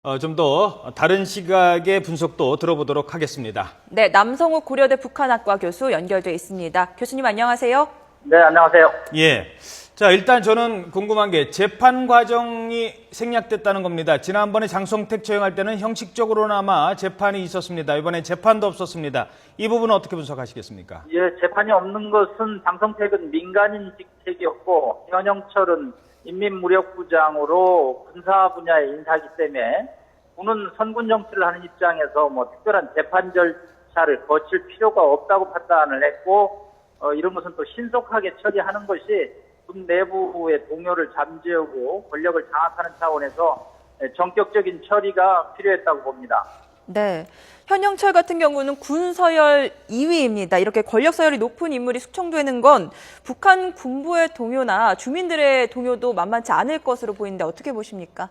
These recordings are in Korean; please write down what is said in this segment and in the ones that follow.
좀 더 다른 시각의 분석도 들어보도록 하겠습니다. 네, 남성욱 고려대 북한학과 교수 연결돼 있습니다. 교수님 안녕하세요. 네, 안녕하세요. 예. 자, 일단 저는 궁금한 게 재판 과정이 생략됐다는 겁니다. 지난번에 장성택 처형할 때는 형식적으로나마 재판이 있었습니다. 이번에 재판도 없었습니다. 이 부분은 어떻게 분석하시겠습니까? 예, 재판이 없는 것은 장성택은 민간인 직책이었고 현영철은 인민무력부장으로 군사 분야의 인사이기 때문에 군은 선군 정치를 하는 입장에서 특별한 재판 절차를 거칠 필요가 없다고 판단을 했고 이런 것은 또 신속하게 처리하는 것이 군 내부의 동요를 잠재우고 권력을 장악하는 차원에서 전격적인 처리가 필요했다고 봅니다. 네, 현영철 같은 경우는 군 서열 2위입니다. 이렇게 권력 서열이 높은 인물이 숙청되는 건 북한 군부의 동요나 주민들의 동요도 만만치 않을 것으로 보이는데 어떻게 보십니까?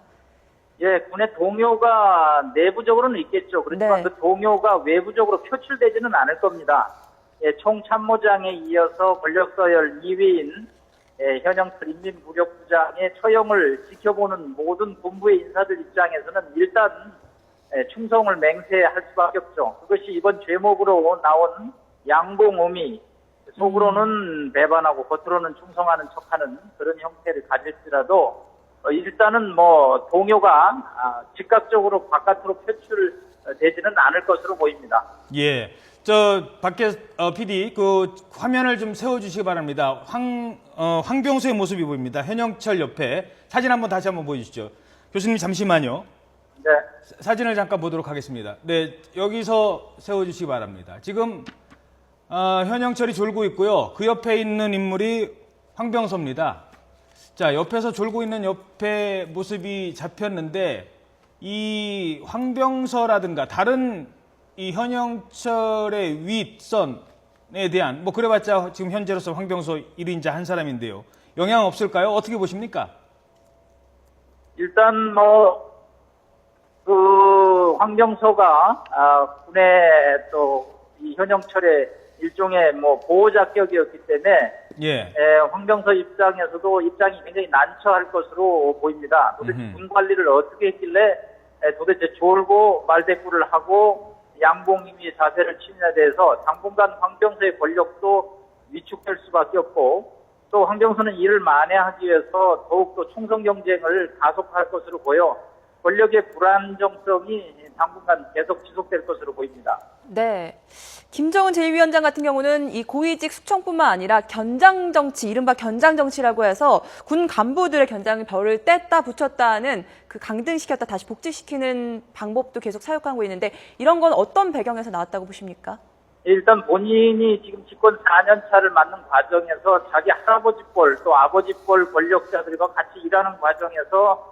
예, 군의 동요가 내부적으로는 있겠죠. 그렇지만 네. 그 동요가 외부적으로 표출되지는 않을 겁니다. 예, 총참모장에 이어서 권력 서열 2위인 현영철 인민무력부장의 처형을 지켜보는 모든 군부의 인사들 입장에서는 일단 충성을 맹세할 수밖에 없죠. 그것이 이번 죄목으로 나온 양봉음이 속으로는 배반하고 겉으로는 충성하는 척하는 그런 형태를 가질지라도 일단은 동요가 즉각적으로 바깥으로 표출되지는 않을 것으로 보입니다. 예. 저 밖에 PD 그 화면을 좀 세워주시기 바랍니다. 황병수의 모습이 보입니다. 현영철 옆에 사진 다시 한번 보여주시죠. 교수님 잠시만요. 네. 사진을 잠깐 보도록 하겠습니다. 네, 여기서 세워주시기 바랍니다. 지금 현영철이 졸고 있고요. 그 옆에 있는 인물이 황병서입니다. 자, 옆에서 졸고 있는 옆에 모습이 잡혔는데 이 황병서라든가 다른 이 현영철의 윗선에 대한 그래봤자 지금 현재로서 황병서 1인자 한 사람인데요. 영향 없을까요? 어떻게 보십니까? 일단 그 황병서가 군의 또 이 현영철의 일종의 보호 자격이었기 때문에 예. 황병서 입장에서도 입장이 굉장히 난처할 것으로 보입니다. 도대체 군 관리를 어떻게 했길래 도대체 졸고 말대꾸를 하고 양봉임이 자세를 치느냐에 대해서 당분간 황병서의 권력도 위축될 수밖에 없고 또 황병서는 이를 만회하기 위해서 더욱더 총성 경쟁을 가속할 것으로 보여 권력의 불안정성이 당분간 계속 지속될 것으로 보입니다. 네, 김정은 제1위원장 같은 경우는 이 고위직 숙청뿐만 아니라 견장 정치, 이른바 견장 정치라고 해서 군 간부들의 견장을 별을 뗐다 붙였다는 그 강등시켰다 다시 복직시키는 방법도 계속 사용하고 있는데 이런 건 어떤 배경에서 나왔다고 보십니까? 일단 본인이 지금 집권 4년 차를 맞는 과정에서 자기 할아버지 뻘 또 아버지 뻘 권력자들과 같이 일하는 과정에서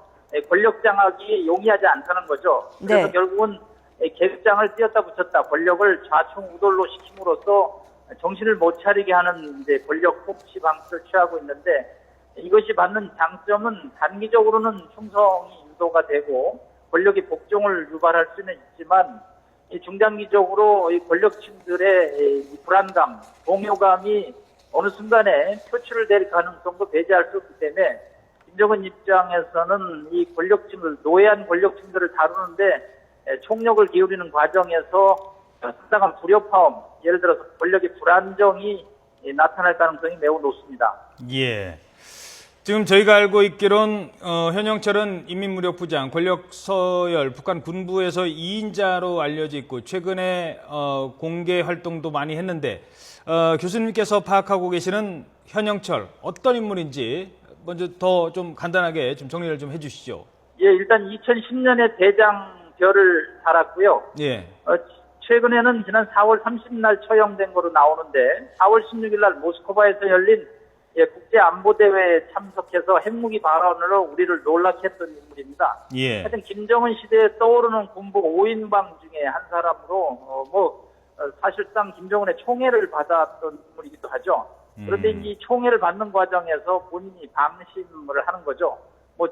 권력 장악이 용이하지 않다는 거죠. 그래서 네. 결국은 계급장을 띄었다 붙였다 권력을 좌충우돌로 시킴으로써 정신을 못 차리게 하는 이제 권력 통치 방식을 취하고 있는데 이것이 받는 장점은 단기적으로는 충성이 유도가 되고 권력의 복종을 유발할 수는 있지만 이 중장기적으로 이 권력층들의 이 불안감, 동요감이 어느 순간에 표출될 가능성도 배제할 수 없기 때문에 김정은 입장에서는 이 권력층을 노예한 권력층들을 다루는데 총력을 기울이는 과정에서 상당한 불협화음, 예를 들어서 권력의 불안정이 나타날 가능성이 매우 높습니다. 예. 지금 저희가 알고 있기론 현영철은 인민무력부장, 권력서열, 북한 군부에서 2인자로 알려져 있고 최근에 공개 활동도 많이 했는데 교수님께서 파악하고 계시는 현영철 어떤 인물인지 먼저 더 좀 간단하게 좀 정리를 좀 해주시죠. 예, 일단 2010년에 대장별을 달았고요. 예. 최근에는 지난 4월 30일 처형된 거로 나오는데 4월 16일 날 모스크바에서 열린 국제안보대회에 참석해서 핵무기 발언으로 우리를 놀라게 했던 인물입니다. 예. 하여튼 김정은 시대에 떠오르는 군부 5인방 중에 한 사람으로 사실상 김정은의 총애를 받았던 인물이기도 하죠. 그런데 이 총애를 받는 과정에서 본인이 방심을 하는 거죠.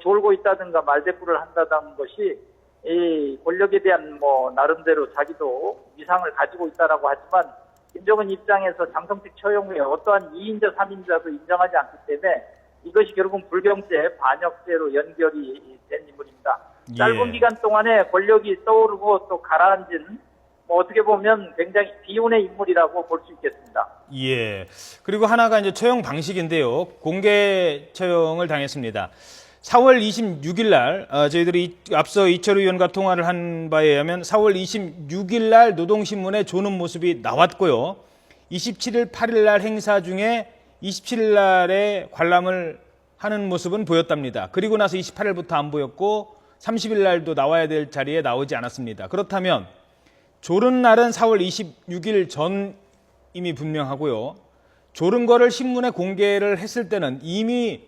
졸고 있다든가 말대꾸를 한다는 것이 이 권력에 대한 나름대로 자기도 위상을 가지고 있다라고 하지만 김정은 입장에서 장성택 처형 후에 어떠한 2인자, 3인자도 인정하지 않기 때문에 이것이 결국은 불경죄, 반역죄로 연결이 된 인물입니다. 예. 짧은 기간 동안에 권력이 떠오르고 또 가라앉은 뭐 어떻게 보면 굉장히 비운의 인물이라고 볼 수 있겠습니다. 예. 그리고 하나가 이제 처형 방식인데요. 공개 처형을 당했습니다. 4월 26일 날 저희들이 앞서 이철우 의원과 통화를 한 바에 의하면 4월 26일 날 노동신문에 조는 모습이 나왔고요. 27일, 8일 날 행사 중에 27일 날에 관람을 하는 모습은 보였답니다. 그리고 나서 28일부터 안 보였고 30일 날도 나와야 될 자리에 나오지 않았습니다. 그렇다면 조른 날은 4월 26일 전임이 분명하고요. 조른 거를 신문에 공개를 했을 때는 이미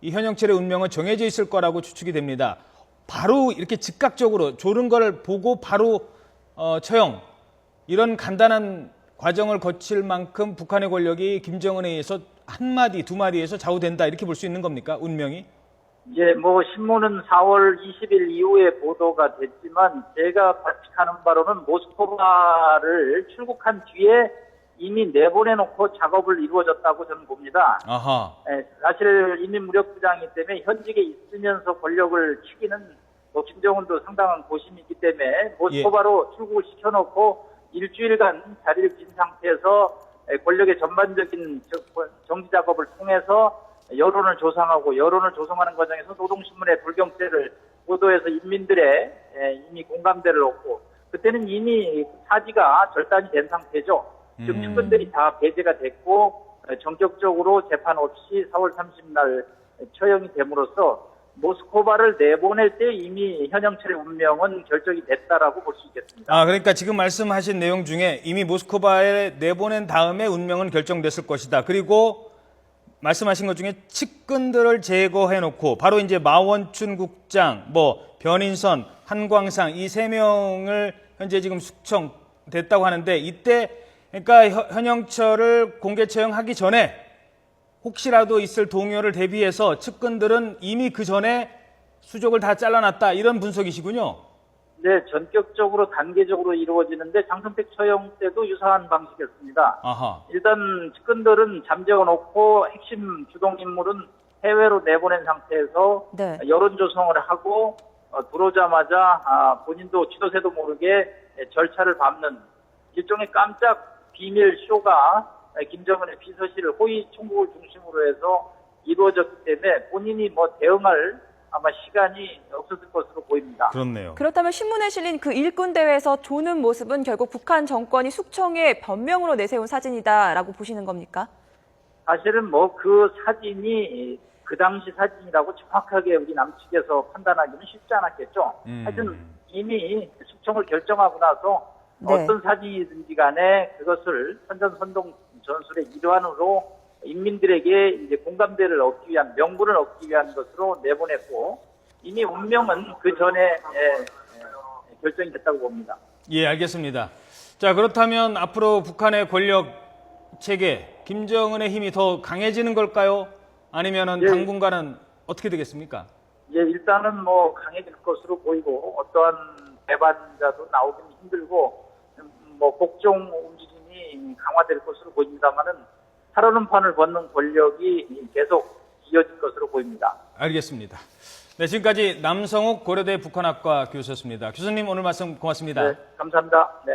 이 현영철의 운명은 정해져 있을 거라고 추측이 됩니다. 바로 이렇게 즉각적으로 조른 거를 보고 바로 처형, 이런 간단한 과정을 거칠 만큼 북한의 권력이 김정은에 의해서 한마디, 두마디에서 좌우된다, 이렇게 볼 수 있는 겁니까? 운명이? 이제 뭐 신문은 4월 20일 이후에 보도가 됐지만 제가 관측하는 바로는 모스크바를 출국한 뒤에 이미 내보내놓고 작업을 이루어졌다고 저는 봅니다. 아하. 사실 인민무력부장이기 때문에 현직에 있으면서 권력을 치기는 뭐 김정은도 상당한 고심이 있기 때문에 모스크바로 출국을 시켜놓고 일주일간 자리를 빈 상태에서 권력의 전반적인 정지 작업을 통해서 여론을 조성하고, 여론을 조성하는 과정에서 노동신문의 불경죄를 보도해서 인민들의 이미 공감대를 얻고, 그때는 이미 사지가 절단이 된 상태죠. 즉 측근들이 다 배제가 됐고 전격적으로 재판 없이 4월 30일 처형이 됨으로써 모스크바를 내보낼 때 이미 현영철의 운명은 결정이 됐다라고 볼 수 있겠습니다. 아, 그러니까 지금 말씀하신 내용 중에 이미 모스크바에 내보낸 다음에 운명은 결정됐을 것이다. 그리고 말씀하신 것 중에 측근들을 제거해놓고 바로 이제 마원춘 국장, 뭐 변인선, 한광상 이 세 명을 현재 지금 숙청됐다고 하는데, 이때 그러니까 현영철을 공개 처형하기 전에 혹시라도 있을 동요를 대비해서 측근들은 이미 그 전에 수족을 다 잘라놨다, 이런 분석이시군요. 네, 전격적으로 단계적으로 이루어지는데 장성택 처형 때도 유사한 방식이었습니다. 아하. 일단 측근들은 잠재워 놓고 핵심 주동 인물은 해외로 내보낸 상태에서 네. 여론 조성을 하고 들어오자마자 본인도 지도새도 모르게 절차를 밟는 일종의 깜짝 비밀 쇼가 김정은의 비서실 호위 총국을 중심으로 해서 이루어졌기 때문에 본인이 뭐 대응할 아마 시간이 없었을 것으로 보입니다. 그렇네요. 그렇다면 신문에 실린 그 일꾼 대회에서 조는 모습은 결국 북한 정권이 숙청의 변명으로 내세운 사진이다라고 보시는 겁니까? 사실은 뭐 그 사진이 그 당시 사진이라고 정확하게 우리 남측에서 판단하기는 쉽지 않았겠죠. 하여튼 이미 숙청을 결정하고 나서 네. 어떤 사진이든지 간에 그것을 선전선동 전술의 일환으로 인민들에게 이제 공감대를 얻기 위한, 명분을 얻기 위한 것으로 내보냈고, 이미 운명은 그 전에 결정이 됐다고 봅니다. 예, 알겠습니다. 자, 그렇다면 앞으로 북한의 권력 체계, 김정은의 힘이 더 강해지는 걸까요? 아니면은 예. 당분간은 어떻게 되겠습니까? 예, 일단은 뭐 강해질 것으로 보이고, 어떠한 배반자도 나오기는 힘들고, 뭐 복종 움직임이 강화될 것으로 보입니다만은 살아는 판을 벗는 권력이 계속 이어질 것으로 보입니다. 알겠습니다. 네, 지금까지 남성욱 고려대 북한학과 교수였습니다. 교수님, 오늘 말씀 고맙습니다. 네, 감사합니다. 네.